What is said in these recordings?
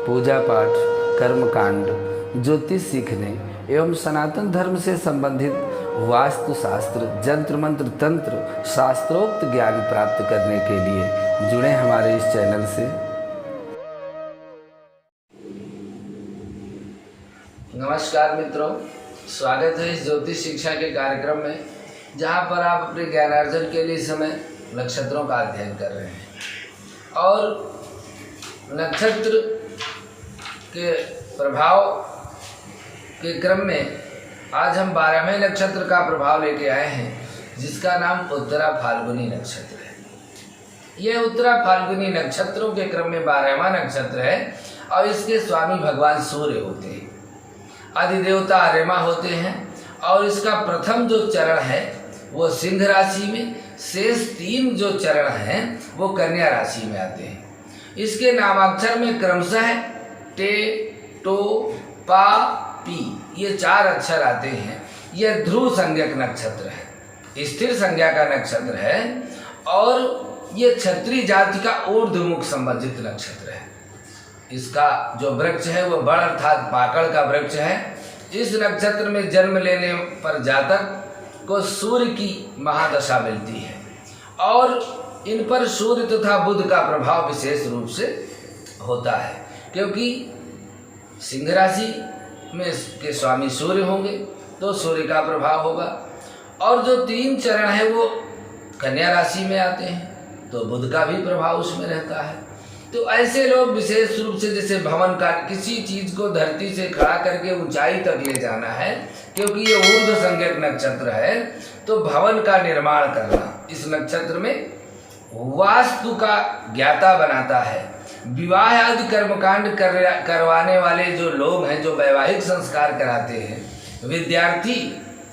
पूजा पाठ, कर्मकांड, ज्योतिष सीखने एवं सनातन धर्म से संबंधित वास्तु शास्त्र, जंत्र मंत्र, तंत्र, शास्त्रोक्त ज्ञान प्राप्त करने के लिए जुड़े हमारे इस चैनल से। नमस्कार मित्रों, स्वागत है इस ज्योतिष शिक्षा के कार्यक्रम में, जहां पर आप अपने ज्ञानार्जन के लिए इस समय नक्षत्रों का अध्ययन कर रहे हैं। और नक्षत्र के प्रभाव के क्रम में आज हम 12वें नक्षत्र का प्रभाव लेके आए हैं, जिसका नाम उत्तरा फाल्गुनी नक्षत्र है। यह उत्तरा फाल्गुनी नक्षत्रों के क्रम में 12वां नक्षत्र है और इसके स्वामी भगवान सूर्य होते हैं, अधिदेवता आर्यमा होते हैं। और इसका प्रथम जो चरण है वो सिंह राशि में, शेष 3 जो चरण हैं वो कन्या राशि में आते हैं। इसके नामाक्षर में क्रमशः टे, टो, पा, पी ये 4 अक्षर आते हैं। यह ध्रुव संज्ञक नक्षत्र है, स्थिर संज्ञा का नक्षत्र है और ये क्षत्रिय जाति का ऊर्ध्वमुख संबंधित नक्षत्र है। इसका जो वृक्ष है वो बड़ अर्थात पाकड़ का वृक्ष है। इस नक्षत्र में जन्म लेने पर जातक को सूर्य की महादशा मिलती है और इन पर सूर्य तथा बुध का प्रभाव विशेष रूप से होता है, क्योंकि सिंह राशि में के स्वामी सूर्य होंगे तो सूर्य का प्रभाव होगा। और जो 3 चरण है वो कन्या राशि में आते हैं तो बुध का भी प्रभाव उसमें रहता है। तो ऐसे लोग विशेष रूप से, जैसे भवन का किसी चीज को धरती से खड़ा करके ऊंचाई तक ले जाना है, क्योंकि ये ऊर्ध्व संज्ञक नक्षत्र है, तो भवन का निर्माण करना इस नक्षत्र में वास्तु का ज्ञाता बनाता है। विवाह आदि कर्मकांड करवाने वाले जो लोग हैं, जो वैवाहिक संस्कार कराते हैं, विद्यार्थी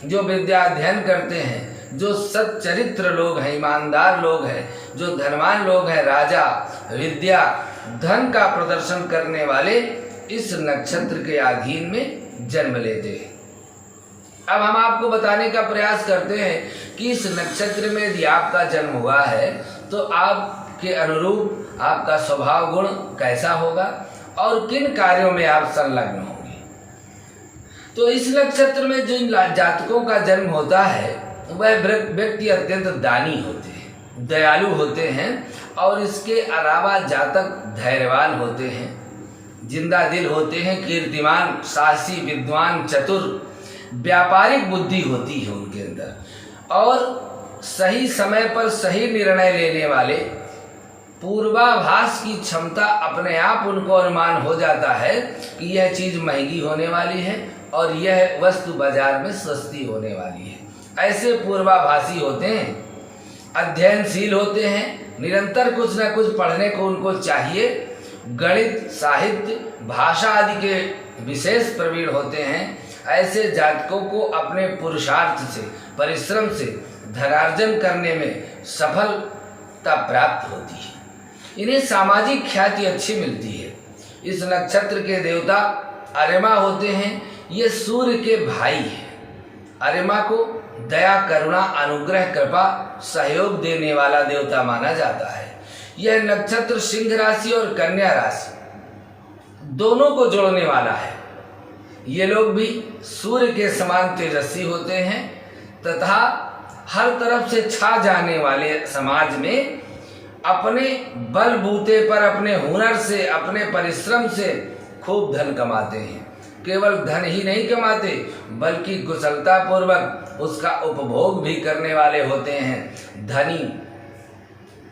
जो विद्या अध्ययन करते हैं, जो सच्चरित्र लोग हैं, ईमानदार लोग हैं, जो धनवान लोग हैं, राजा, विद्या, धन का प्रदर्शन करने वाले इस नक्षत्र के अधीन में जन्म लेते हैं। अब हम आपको बताने का प्रयास करते हैं कि इस नक्षत्र में यदि आपका जन्म हुआ है तो आपके अनुरूप आपका स्वभाव गुण कैसा होगा और किन कार्यों में आप संलग्न होंगे। तो इस नक्षत्र में जिन जातकों का जन्म होता है वह व्यक्ति अत्यंत दानी होते हैं, दयालु होते हैं और इसके अलावा जातक धैर्यवान होते हैं, जिंदा दिल होते हैं, कीर्तिमान, साहसी, विद्वान, चतुर, व्यापारिक बुद्धि होती है उनके अंदर और सही समय पर सही निर्णय लेने वाले, पूर्वाभास की क्षमता अपने आप उनको अनुमान हो जाता है कि यह चीज़ महंगी होने वाली है और यह वस्तु बाजार में सस्ती होने वाली है। ऐसे पूर्वाभासी होते हैं, अध्ययनशील होते हैं, निरंतर कुछ न कुछ पढ़ने को उनको चाहिए, गणित, साहित्य, भाषा आदि के विशेष प्रवीण होते हैं। ऐसे जातकों को अपने पुरुषार्थ से, परिश्रम से धनार्जन करने में सफलता प्राप्त होती है। इन्हें सामाजिक ख्याति अच्छी मिलती है। इस नक्षत्र के देवता आर्यमा होते हैं, ये सूर्य के भाई हैं। आर्यमा को दया, करुणा, अनुग्रह, कृपा, सहयोग देने वाला देवता माना जाता है। यह नक्षत्र सिंह राशि और कन्या राशि दोनों को जोड़ने वाला है। ये लोग भी सूर्य के समान तेजस्वी होते हैं तथा हर तरफ से छा जाने वाले समाज में अपने बलबूते पर, अपने हुनर से, अपने परिश्रम से खूब धन कमाते हैं। केवल धन ही नहीं कमाते बल्कि कुशलता पूर्वक उसका उपभोग भी करने वाले होते हैं, धनी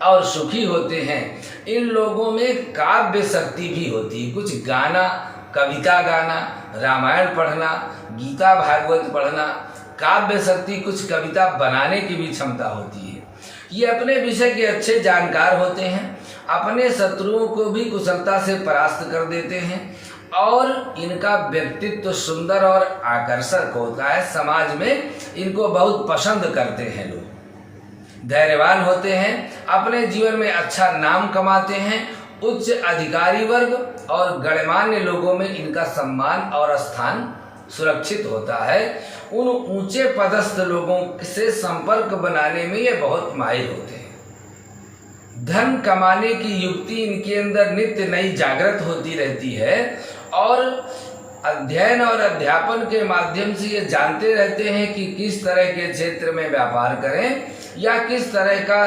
और सुखी होते हैं। इन लोगों में काव्य शक्ति भी होती है, कुछ गाना, कविता गाना, रामायण पढ़ना, गीता भागवत पढ़ना, काव्य शक्ति, कुछ कविता बनाने की भी क्षमता होती है। ये अपने विषय के अच्छे जानकार होते हैं, अपने शत्रुओं को भी कुशलता से परास्त कर देते हैं और इनका व्यक्तित्व सुंदर और आकर्षक होता है। समाज में इनको बहुत पसंद करते हैं लोग। धैर्यवान होते हैं, अपने जीवन में अच्छा नाम कमाते हैं। उच्च अधिकारी वर्ग और गणमान्य लोगों में इनका सम्मान और स्थान सुरक्षित होता है। उन ऊंचे पदस्थ लोगों से संपर्क बनाने में ये बहुत माहिर होते हैं। धन कमाने की युक्ति इनके अंदर नित्य नई जागृत होती रहती है और अध्ययन और अध्यापन के माध्यम से ये जानते रहते हैं कि किस तरह के क्षेत्र में व्यापार करें या किस तरह का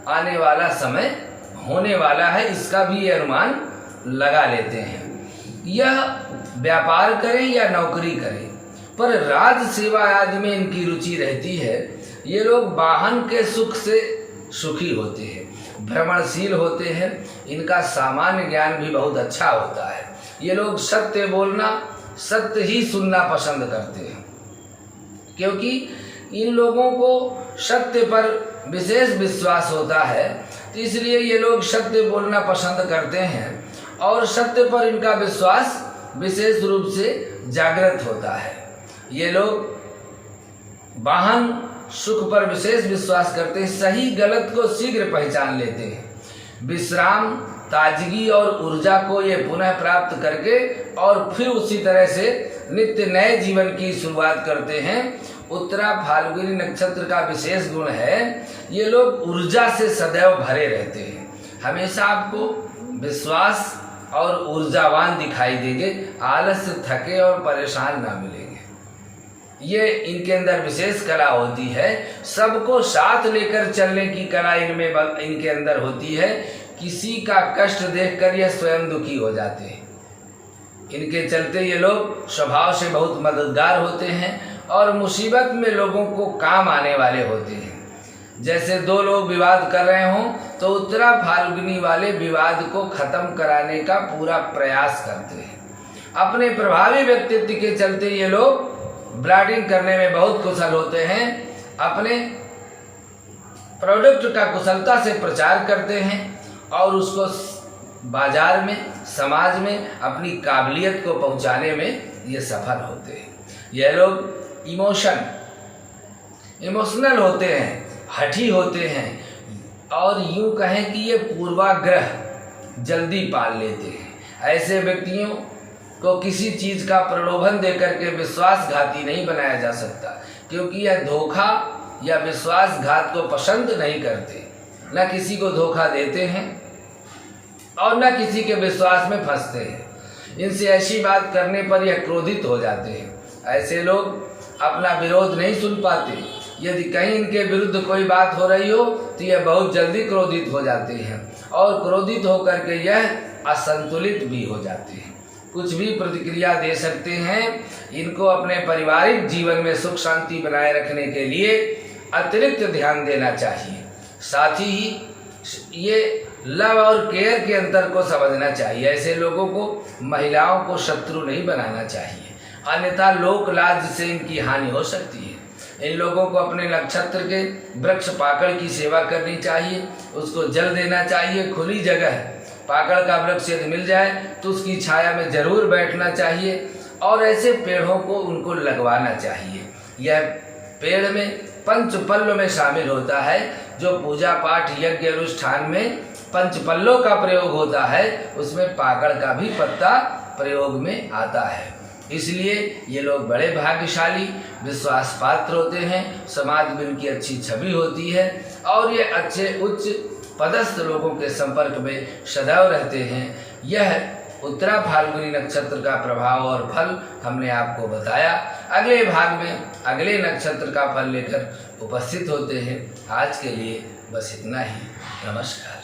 आने वाला समय होने वाला है, इसका भी ये अनुमान लगा लेते हैं। यह व्यापार करें या नौकरी करें, पर राज सेवा आदि में इनकी रुचि रहती है। ये लोग वाहन के सुख से सुखी होते हैं, भ्रमणशील होते हैं, इनका सामान्य ज्ञान भी बहुत अच्छा होता है। ये लोग सत्य बोलना, सत्य ही सुनना पसंद करते हैं, क्योंकि इन लोगों को सत्य पर विशेष विश्वास होता है, तो इसलिए ये लोग सत्य बोलना पसंद करते हैं और सत्य पर इनका विश्वास विशेष रूप से जागृत होता है। ये लोग वाहन सुख पर विशेष विश्वास करते हैं, सही गलत को शीघ्र पहचान लेते हैं, विश्राम, ताजगी और ऊर्जा को ये पुनः प्राप्त करके और फिर उसी तरह से नित्य नए जीवन की शुरुआत करते हैं। उत्तरा फाल्गुनी नक्षत्र का विशेष गुण है, ये लोग ऊर्जा से सदैव भरे रहते हैं, हमेशा आपको विश्वास और ऊर्जावान दिखाई देंगे, आलस्य, थके और परेशान ना मिलेंगे। ये इनके अंदर विशेष कला होती है, सबको साथ लेकर चलने की कला इनके अंदर होती है। किसी का कष्ट देखकर यह स्वयं दुखी हो जाते हैं। इनके चलते ये लोग स्वभाव से बहुत मददगार होते हैं और मुसीबत में लोगों को काम आने वाले होते हैं। जैसे दो लोग विवाद कर रहे हों तो उत्तरा फाल्गुनी वाले विवाद को खत्म कराने का पूरा प्रयास करते हैं। अपने प्रभावी व्यक्तित्व के चलते ये लोग ब्रांडिंग करने में बहुत कुशल होते हैं, अपने प्रोडक्ट का कुशलता से प्रचार करते हैं और उसको बाजार में, समाज में अपनी काबिलियत को पहुंचाने में ये सफल होते हैं। ये लोग इमोशनल होते हैं, हठी होते हैं और यूं कहें कि ये पूर्वाग्रह जल्दी पाल लेते हैं। ऐसे व्यक्तियों को किसी चीज़ का प्रलोभन देकर के विश्वासघाती नहीं बनाया जा सकता, क्योंकि यह धोखा या विश्वासघात को पसंद नहीं करते, न किसी को धोखा देते हैं और न किसी के विश्वास में फंसते हैं। इनसे ऐसी बात करने पर यह क्रोधित हो जाते हैं। ऐसे लोग अपना विरोध नहीं सुन पाते। यदि कहीं इनके विरुद्ध कोई बात हो रही हो तो यह बहुत जल्दी क्रोधित हो जाते हैं और क्रोधित होकर के यह असंतुलित भी हो जाते हैं। कुछ भी प्रतिक्रिया दे सकते हैं। इनको अपने पारिवारिक जीवन में सुख शांति बनाए रखने के लिए अतिरिक्त ध्यान देना चाहिए। साथ ही ये लव और केयर के अंतर को समझना चाहिए। ऐसे लोगों को महिलाओं को शत्रु नहीं बनाना चाहिए, अन्यथा लोक लाज से इनकी हानि हो सकती है। इन लोगों को अपने नक्षत्र के वृक्ष पाकड़ की सेवा करनी चाहिए, उसको जल देना चाहिए। खुली जगह पाकड़ का वृक्ष यदि मिल जाए तो उसकी छाया में जरूर बैठना चाहिए और ऐसे पेड़ों को उनको लगवाना चाहिए। यह पेड़ में पंचपल्ल में शामिल होता है। जो पूजा पाठ यज्ञ अनुष्ठान में पंचपल्लों का प्रयोग होता है उसमें पाकड़ का भी पत्ता प्रयोग में आता है। इसलिए ये लोग बड़े भाग्यशाली, विश्वास पात्र होते हैं, समाज में इनकी अच्छी छवि होती है और ये अच्छे उच्च पदस्थ लोगों के संपर्क में सदैव रहते हैं। यह उत्तरा फाल्गुनी नक्षत्र का प्रभाव और फल हमने आपको बताया। अगले भाग में अगले नक्षत्र का फल लेकर उपस्थित होते हैं। आज के लिए बस इतना ही। नमस्कार।